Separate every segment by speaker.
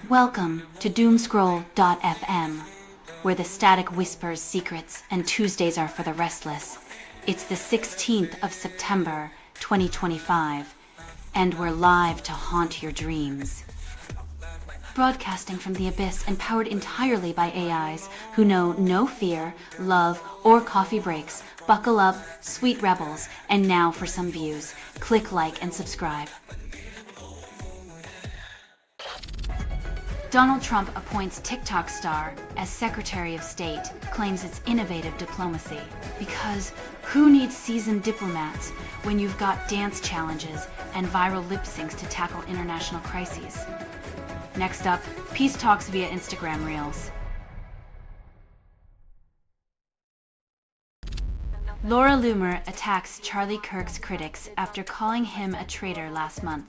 Speaker 1: Welcome to doomscroll.fm, where the static whispers secrets and Tuesdays are for the restless. It's the 16th of September, 2025, and we're live to haunt your dreams. Broadcasting from the abyss and powered entirely by AIs who know no fear, love, or coffee breaks. Buckle up, sweet rebels, and now for some views. Click like and subscribe. Donald Trump appoints TikTok star as Secretary of State, claims it's innovative diplomacy. Because who needs seasoned diplomats when you've got dance challenges and viral lip syncs to tackle international crises? Next up, peace talks via Instagram Reels. Laura Loomer attacks Charlie Kirk's critics after calling him a traitor last month.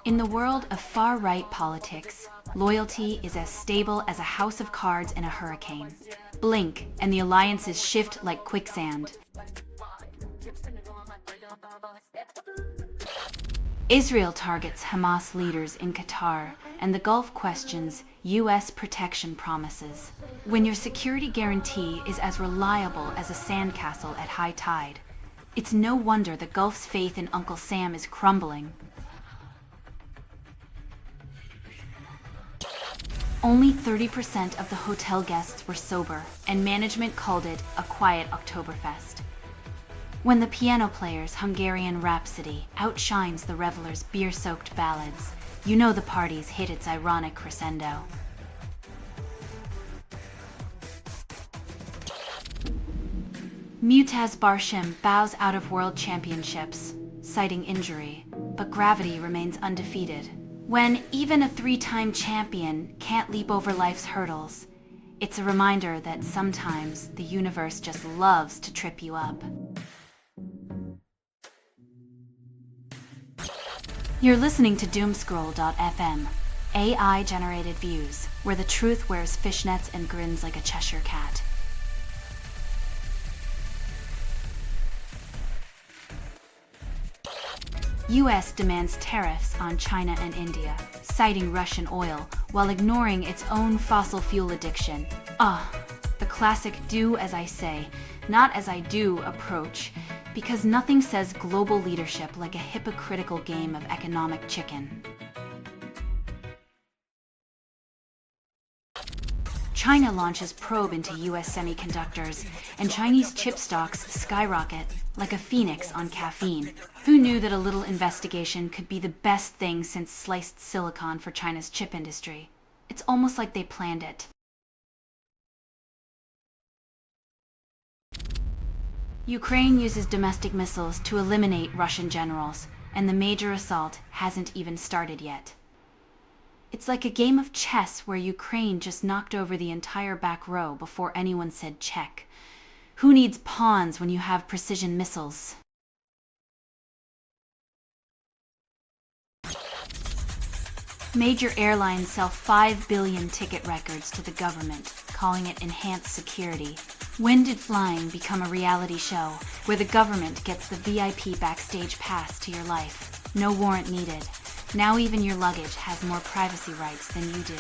Speaker 1: In the world of far-right politics, loyalty is as stable as a house of cards in a hurricane. Blink, and the alliances shift like quicksand. Israel targets Hamas leaders in Qatar, and the Gulf questions U.S. protection promises. When your security guarantee is as reliable as a sandcastle at high tide, it's no wonder the Gulf's faith in Uncle Sam is crumbling. Only 30% of the hotel guests were sober, and management called it a quiet Oktoberfest. When the piano player's Hungarian Rhapsody outshines the revelers' beer-soaked ballads, you know the party's hit its ironic crescendo. Mutaz Barshim bows out of World Championships, citing injury, but gravity remains undefeated. When even a three-time champion can't leap over life's hurdles, it's a reminder that sometimes the universe just loves to trip you up. You're listening to doomscroll.fm, AI-generated views, where the truth wears fishnets and grins like a Cheshire cat. U.S. demands tariffs on China and India, citing Russian oil, while ignoring its own fossil fuel addiction. The classic do as I say, not as I do approach, because nothing says global leadership like a hypocritical game of economic chicken. China launches probe into U.S. semiconductors, and Chinese chip stocks skyrocket like a phoenix on caffeine. Who knew that a little investigation could be the best thing since sliced silicon for China's chip industry? It's almost like they planned it. Ukraine uses domestic missiles to eliminate Russian generals, and the major assault hasn't even started yet. It's like a game of chess where Ukraine just knocked over the entire back row before anyone said check. Who needs pawns when you have precision missiles? Major airlines sell 5 billion ticket records to the government, calling it enhanced security. When did flying become a reality show where the government gets the VIP backstage pass to your life? No warrant needed. Now even your luggage has more privacy rights than you do.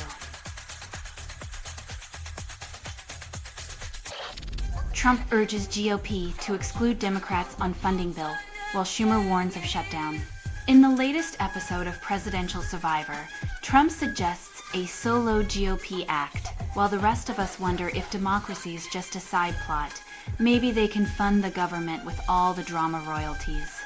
Speaker 1: Trump urges GOP to exclude Democrats on funding bill, while Schumer warns of shutdown. In the latest episode of Presidential Survivor, Trump suggests a solo GOP act, while the rest of us wonder if democracy is just a side plot. Maybe they can fund the government with all the drama royalties.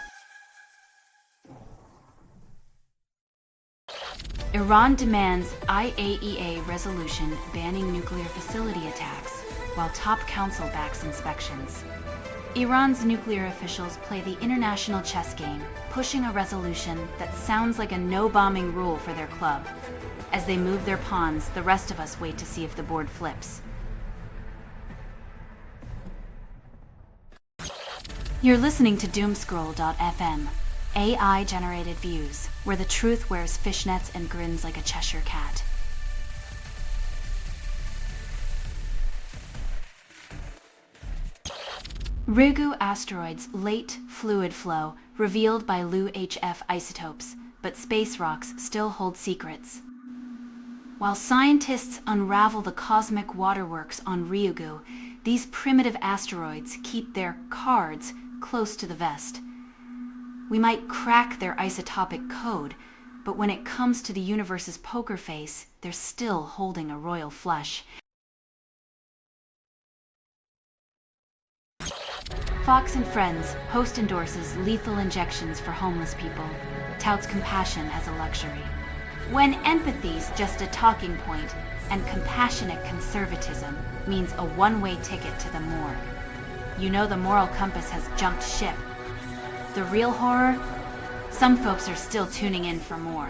Speaker 1: Iran demands IAEA resolution banning nuclear facility attacks, while top council backs inspections. Iran's nuclear officials play the international chess game, pushing a resolution that sounds like a no-bombing rule for their club. As they move their pawns, the rest of us wait to see if the board flips. You're listening to doomscroll.fm, AI-generated views, where the truth wears fishnets and grins like a Cheshire cat. Ryugu asteroid's late fluid flow revealed by LU-HF isotopes, but space rocks still hold secrets. While scientists unravel the cosmic waterworks on Ryugu, these primitive asteroids keep their cards close to the vest. We might crack their isotopic code, but when it comes to the universe's poker face, they're still holding a royal flush. Fox and Friends host endorses lethal injections for homeless people, touts compassion as a luxury. When empathy's just a talking point and compassionate conservatism means a one-way ticket to the morgue, you know the moral compass has jumped ship. The real horror? Some folks are still tuning in for more.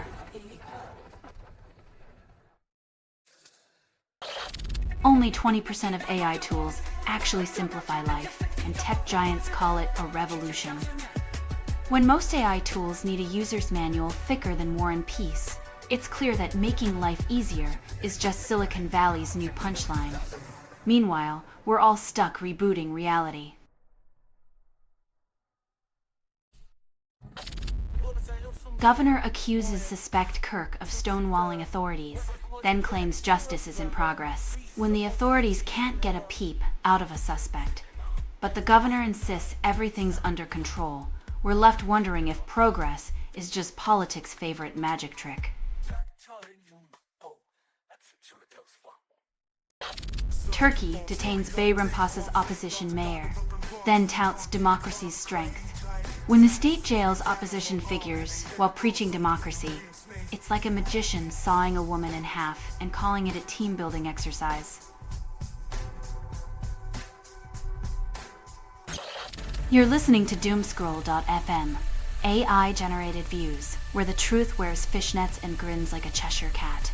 Speaker 1: Only 20% of AI tools actually simplify life, and tech giants call it a revolution. When most AI tools need a user's manual thicker than War and Peace, it's clear that making life easier is just Silicon Valley's new punchline. Meanwhile, we're all stuck rebooting reality. Governor accuses suspect Kirk of stonewalling authorities, then claims justice is in progress. When the authorities can't get a peep out of a suspect, but the governor insists everything's under control, we're left wondering if progress is just politics' favorite magic trick. Turkey detains Bayrampasa's opposition mayor, then touts democracy's strength. When the state jails opposition figures while preaching democracy, it's like a magician sawing a woman in half and calling it a team-building exercise. You're listening to Doomscroll.fm, AI-generated views, where the truth wears fishnets and grins like a Cheshire cat.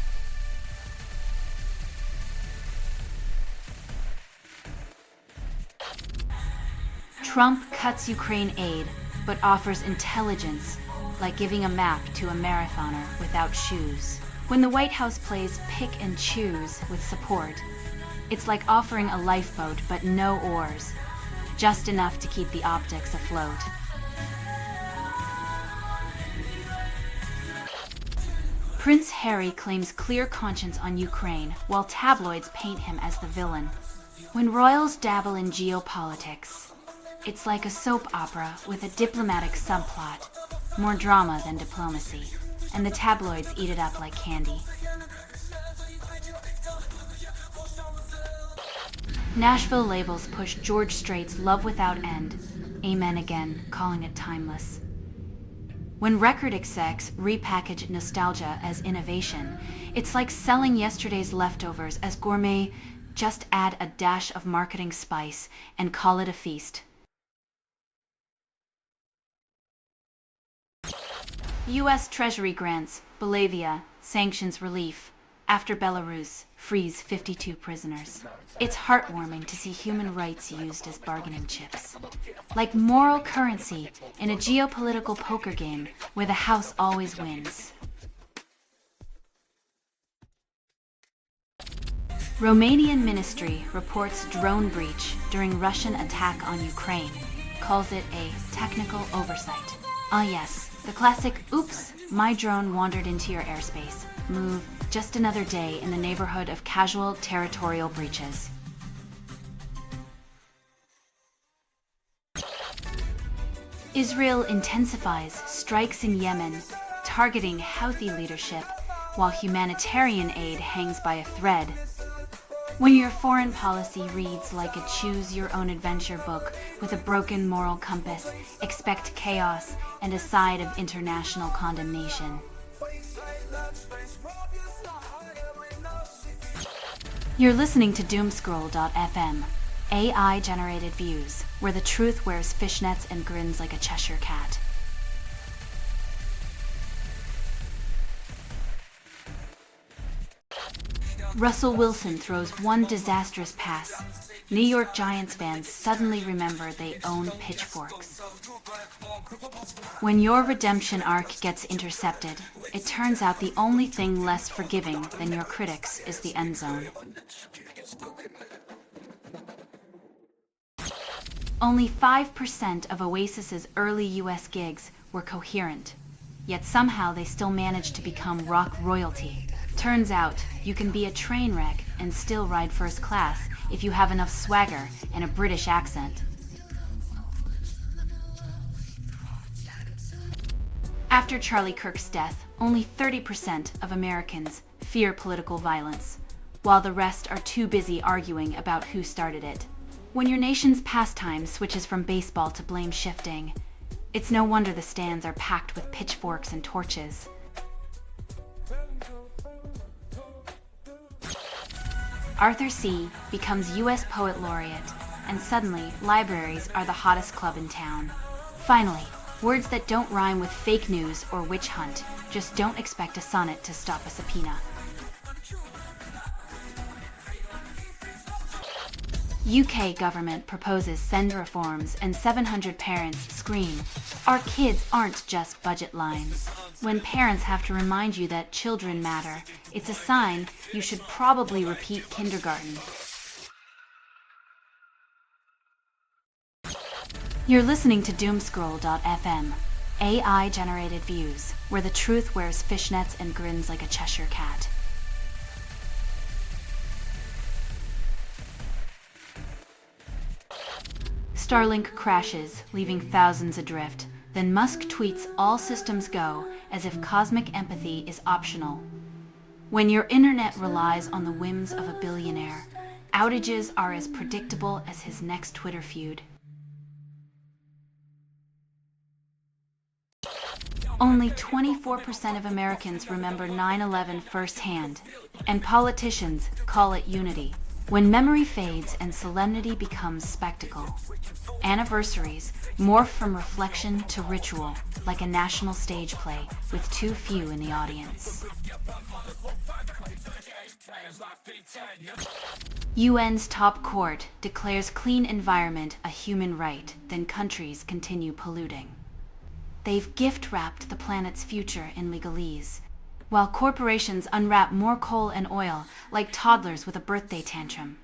Speaker 1: Trump cuts Ukraine aid, but offers intelligence, like giving a map to a marathoner without shoes. When the White House plays pick and choose with support, it's like offering a lifeboat but no oars, just enough to keep the optics afloat. Prince Harry claims clear conscience on Ukraine, while tabloids paint him as the villain. When royals dabble in geopolitics, it's like a soap opera with a diplomatic subplot, more drama than diplomacy, and the tabloids eat it up like candy. Nashville labels push George Strait's Love Without End, Amen Again, calling it timeless. When record execs repackage nostalgia as innovation, it's like selling yesterday's leftovers as gourmet, just add a dash of marketing spice and call it a feast. U.S. Treasury grants Bolivia sanctions relief after Belarus frees 52 prisoners. It's heartwarming to see human rights used as bargaining chips, like moral currency in a geopolitical poker game where the house always wins. Romanian ministry reports drone breach during Russian attack on Ukraine, calls it a technical oversight. Ah yes, the classic, oops, my drone wandered into your airspace, move, just another day in the neighborhood of casual territorial breaches. Israel intensifies strikes in Yemen, targeting Houthi leadership, while humanitarian aid hangs by a thread. When your foreign policy reads like a choose-your-own-adventure book with a broken moral compass, expect chaos and a side of international condemnation. You're listening to Doomscroll.fm, AI-generated views, where the truth wears fishnets and grins like a Cheshire cat. Russell Wilson throws one disastrous pass. New York Giants fans suddenly remember they own pitchforks. When your redemption arc gets intercepted, it turns out the only thing less forgiving than your critics is the end zone. Only 5% of Oasis's early US gigs were coherent, yet somehow they still managed to become rock royalty. Turns out, you can be a train wreck and still ride first class if you have enough swagger and a British accent. After Charlie Kirk's death, only 30% of Americans fear political violence, while the rest are too busy arguing about who started it. When your nation's pastime switches from baseball to blame shifting, it's no wonder the stands are packed with pitchforks and torches. Arthur C. becomes U.S. Poet Laureate, and suddenly libraries are the hottest club in town. Finally, words that don't rhyme with fake news or witch hunt. Just don't expect a sonnet to stop a subpoena. UK government proposes send reforms and 700 parents scream, "Our kids aren't just budget lines." When parents have to remind you that children matter, it's a sign you should probably repeat kindergarten. You're listening to Doomscroll.fm, AI-generated views, where the truth wears fishnets and grins like a Cheshire cat. Starlink crashes, leaving thousands adrift. Then Musk tweets all systems go, as if cosmic empathy is optional. When your internet relies on the whims of a billionaire, outages are as predictable as his next Twitter feud. Only 24% of Americans remember 9/11 firsthand, and politicians call it unity. When memory fades and solemnity becomes spectacle, anniversaries morph from reflection to ritual, like a national stage play with too few in the audience. UN's top court declares clean environment a human right, then countries continue polluting. They've gift-wrapped the planet's future in legalese, while corporations unwrap more coal and oil like toddlers with a birthday tantrum.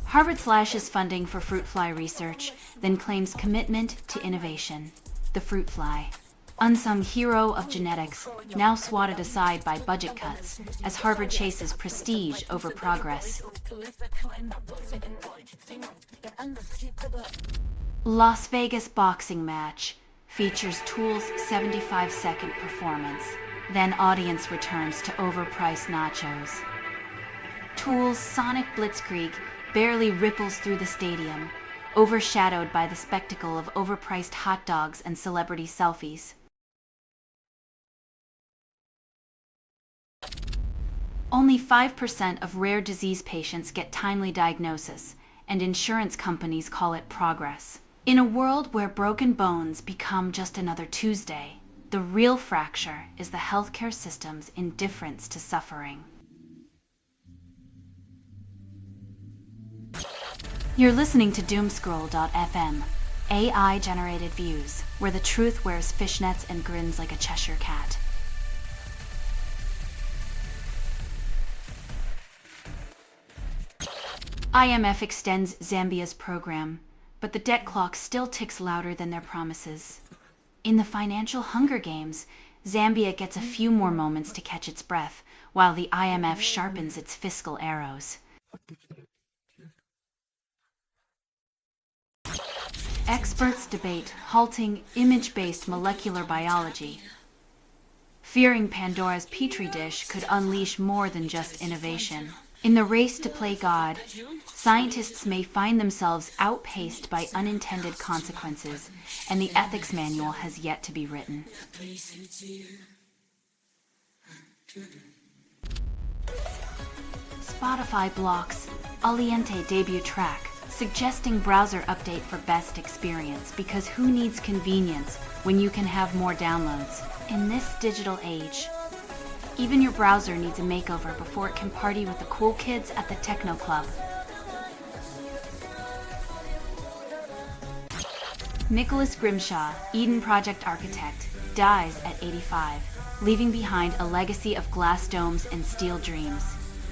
Speaker 1: Harvard slashes funding for fruit fly research, then claims commitment to innovation. The fruit fly, unsung hero of genetics, now swatted aside by budget cuts as Harvard chases prestige over progress. Las Vegas boxing match features Tool's 75-second performance, then audience returns to overpriced nachos. Tool's sonic blitzkrieg barely ripples through the stadium, overshadowed by the spectacle of overpriced hot dogs and celebrity selfies. Only 5% of rare disease patients get timely diagnosis, and insurance companies call it progress. In a world where broken bones become just another Tuesday, the real fracture is the healthcare system's indifference to suffering. You're listening to Doomscroll.fm, AI-generated views, where the truth wears fishnets and grins like a Cheshire cat. IMF extends Zambia's program, but the debt clock still ticks louder than their promises. In the financial Hunger Games, Zambia gets a few more moments to catch its breath, while the IMF sharpens its fiscal arrows. Experts debate halting image-based molecular biology. Fearing Pandora's petri dish could unleash more than just innovation. In the race to play God, scientists may find themselves outpaced by unintended consequences, and the ethics manual has yet to be written. Spotify blocks Aliente debut track, suggesting browser update for best experience, because who needs convenience when you can have more downloads? In this digital age, even your browser needs a makeover before it can party with the cool kids at the techno club. Nicholas Grimshaw, Eden Project architect, dies at 85, leaving behind a legacy of glass domes and steel dreams.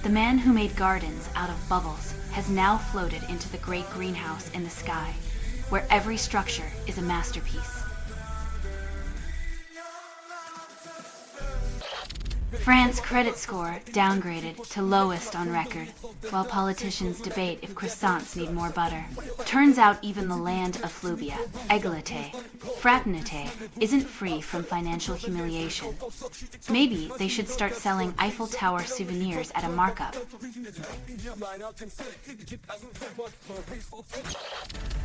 Speaker 1: The man who made gardens out of bubbles has now floated into the great greenhouse in the sky, where every structure is a masterpiece. France credit score downgraded to lowest on record, while politicians debate if croissants need more butter. Turns out even the land of flubia, égalité, fraternité, isn't free from financial humiliation. Maybe they should start selling Eiffel Tower souvenirs at a markup.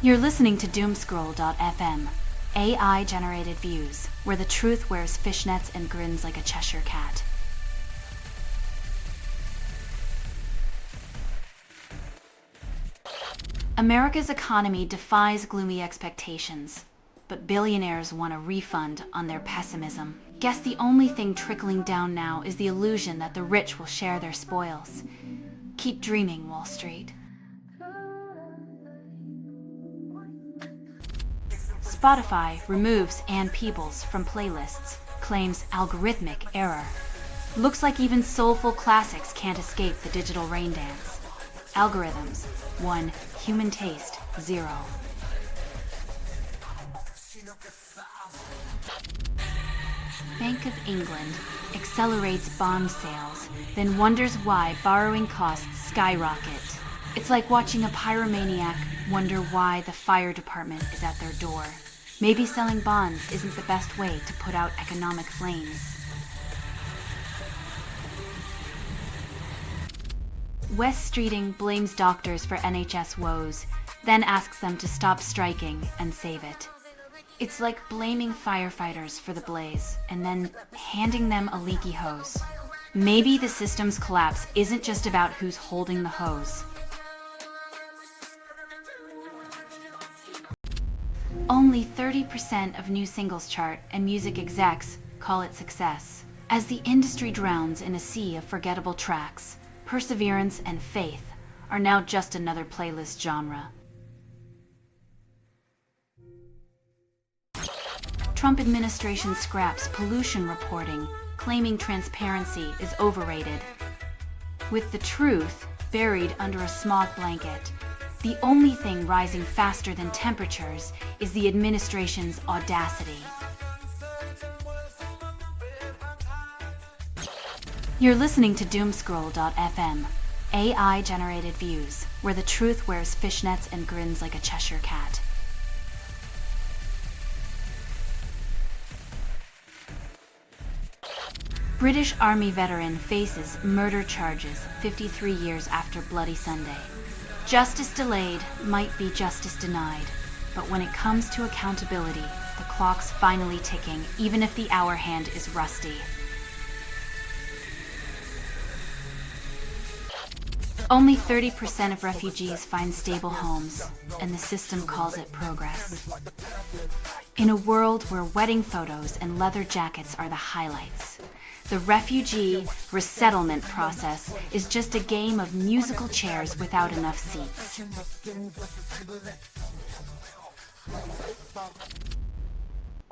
Speaker 1: You're listening to Doomscroll.fm, AI-generated views, where the truth wears fishnets and grins like a Cheshire cat. America's economy defies gloomy expectations, but billionaires want a refund on their pessimism. Guess the only thing trickling down now is the illusion that the rich will share their spoils. Keep dreaming, Wall Street. Spotify removes Ann Peebles from playlists, claims algorithmic error. Looks like even soulful classics can't escape the digital rain dance. Algorithms, 1. Human taste, 0. Bank of England accelerates bond sales, then wonders why borrowing costs skyrocket. It's like watching a pyromaniac wonder why the fire department is at their door. Maybe selling bonds isn't the best way to put out economic flames. Wes Streeting blames doctors for NHS woes, then asks them to stop striking and save it. It's like blaming firefighters for the blaze and then handing them a leaky hose. Maybe the system's collapse isn't just about who's holding the hose. Only 30% of new singles chart and music execs call it success. As the industry drowns in a sea of forgettable tracks, perseverance and faith are now just another playlist genre. Trump administration scraps pollution reporting, claiming transparency is overrated. With the truth buried under a smog blanket, the only thing rising faster than temperatures is the administration's audacity. You're listening to Doomscroll.fm, AI-generated views, where the truth wears fishnets and grins like a Cheshire cat. British Army veteran faces murder charges 53 years after Bloody Sunday. Justice delayed might be justice denied, but when it comes to accountability, the clock's finally ticking, even if the hour hand is rusty. Only 30% of refugees find stable homes, and the system calls it progress. In a world where wedding photos and leather jackets are the highlights, the refugee resettlement process is just a game of musical chairs without enough seats.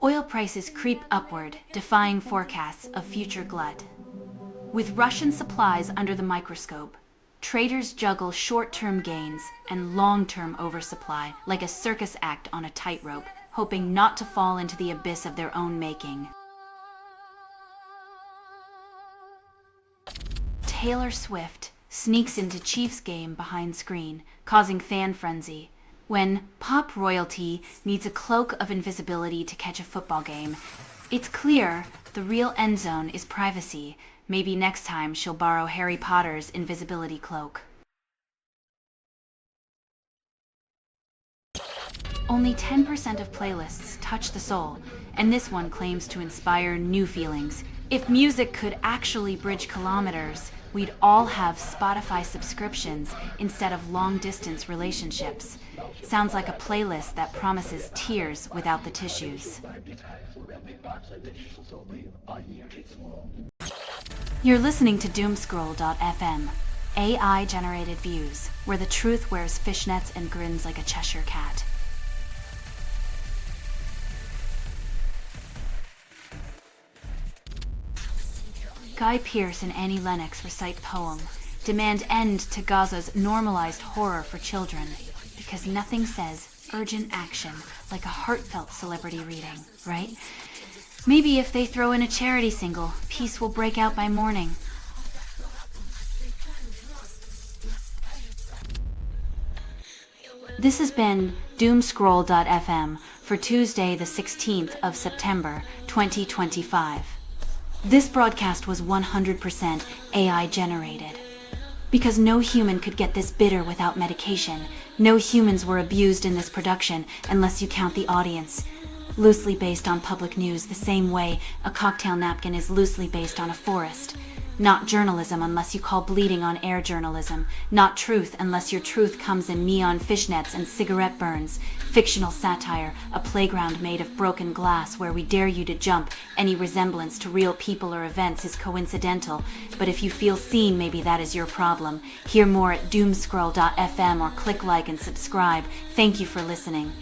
Speaker 1: Oil prices creep upward, defying forecasts of future glut. With Russian supplies under the microscope, traders juggle short-term gains and long-term oversupply like a circus act on a tightrope, hoping not to fall into the abyss of their own making. Taylor Swift sneaks into Chiefs game behind screen, causing fan frenzy. When pop royalty needs a cloak of invisibility to catch a football game, it's clear the real end zone is privacy. Maybe next time she'll borrow Harry Potter's invisibility cloak. Only 10% of playlists touch the soul, and this one claims to inspire new feelings. If music could actually bridge kilometers, we'd all have Spotify subscriptions instead of long-distance relationships. Sounds like a playlist that promises tears without the tissues. You're listening to Doomscroll.fm, AI-generated views, where the truth wears fishnets and grins like a Cheshire cat. Guy Pearce and Annie Lennox recite poem, demand end to Gaza's normalized horror for children, because nothing says urgent action like a heartfelt celebrity reading, right? Maybe if they throw in a charity single, peace will break out by morning. This has been doomscroll.fm for Tuesday the 16th of September 2025. This broadcast was 100% AI generated. Because no human could get this bitter without medication. No humans were abused in this production unless you count the audience. Loosely based on public news the same way a cocktail napkin is loosely based on a forest. Not journalism unless you call bleeding on air journalism. Not truth unless your truth comes in neon fishnets and cigarette burns. Fictional satire, a playground made of broken glass where we dare you to jump. Any resemblance to real people or events is coincidental, but if you feel seen, maybe that is your problem. Hear more at doomscroll.fm or click like and subscribe. Thank you for listening.